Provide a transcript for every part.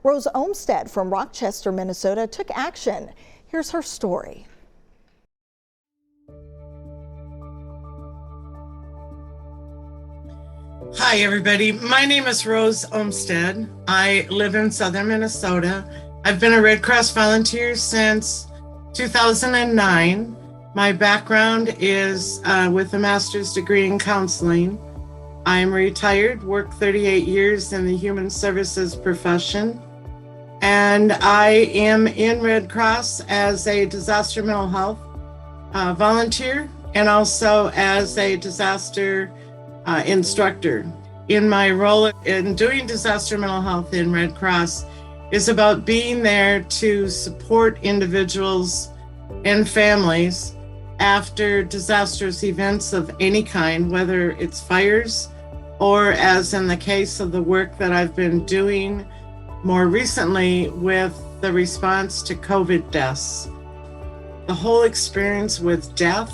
Rose Olmstead from Rochester, Minnesota took action. Here's her story. Hi everybody, my name is Rose Olmstead. I live in southern Minnesota. I've been a Red Cross volunteer since 2009. My background is with a master's degree in counseling. I'm retired, worked 38 years in the human services profession, and I am in Red Cross as a disaster mental health volunteer and also as a disaster instructor. In my role in doing disaster mental health in Red Cross is about being there to support individuals and families after disastrous events of any kind, whether it's fires or, as in the case of the work that I've been doing more recently with the response to COVID deaths. The whole experience with death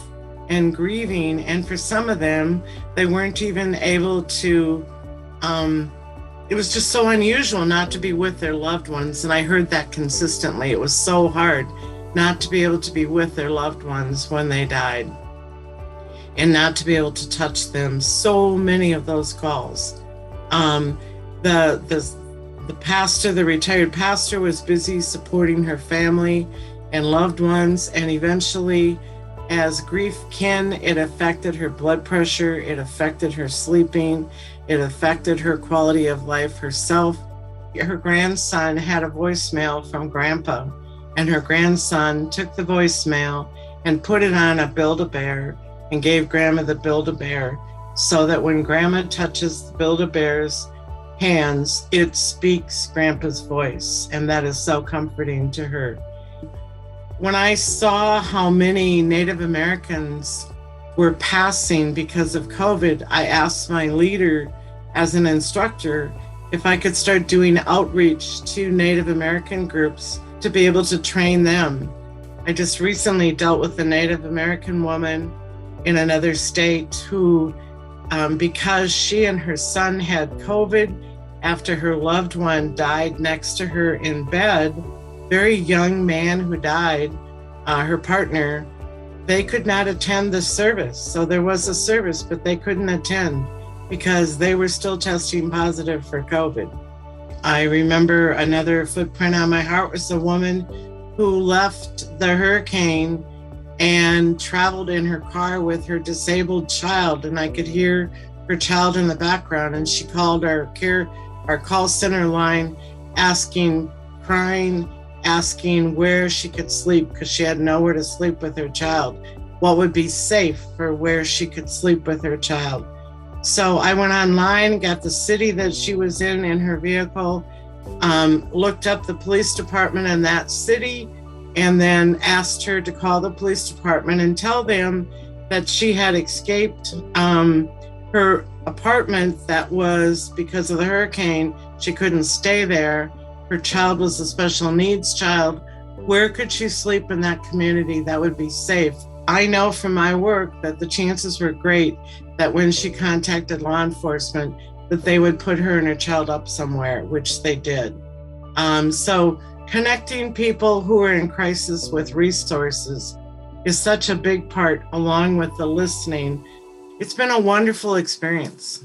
and grieving, and for some of them, they weren't even able to, it was just so unusual not to be with their loved ones. And I heard that consistently. It was so hard not to be able to be with their loved ones when they died and not to be able to touch them. So many of those calls. The pastor, the retired pastor, was busy supporting her family and loved ones, and eventually, as grief can, it affected her blood pressure, it affected her sleeping, it affected her quality of life herself. Her grandson had a voicemail from Grandpa, and her grandson took the voicemail and put it on a Build-A-Bear and gave Grandma the Build-A-Bear so that when Grandma touches the Build-A-Bear's hands, it speaks Grandpa's voice, and that is so comforting to her. When I saw how many Native Americans were passing because of COVID, I asked my leader as an instructor if I could start doing outreach to Native American groups to be able to train them. I just recently dealt with a Native American woman in another state who, because she and her son had COVID after her loved one died next to her in bed, very young man who died, her partner, they could not attend the service. So there was a service, but they couldn't attend because they were still testing positive for COVID. I remember another footprint on my heart was a woman who left the hurricane and traveled in her car with her disabled child, and I could hear her child in the background, and she called our call center line crying, asking where she could sleep because she had nowhere to sleep with her child. What would be safe for where she could sleep with her child? So I went online, got the city that she was in her vehicle, looked up the police department in that city, and then asked her to call the police department and tell them that she had escaped her apartment that was, because of the hurricane, she couldn't stay there. Her child was a special needs child. Where could she sleep in that community that would be safe? I know from my work that the chances were great that when she contacted law enforcement, that they would put her and her child up somewhere, which they did. So connecting people who are in crisis with resources is such a big part, along with the listening. It's been a wonderful experience.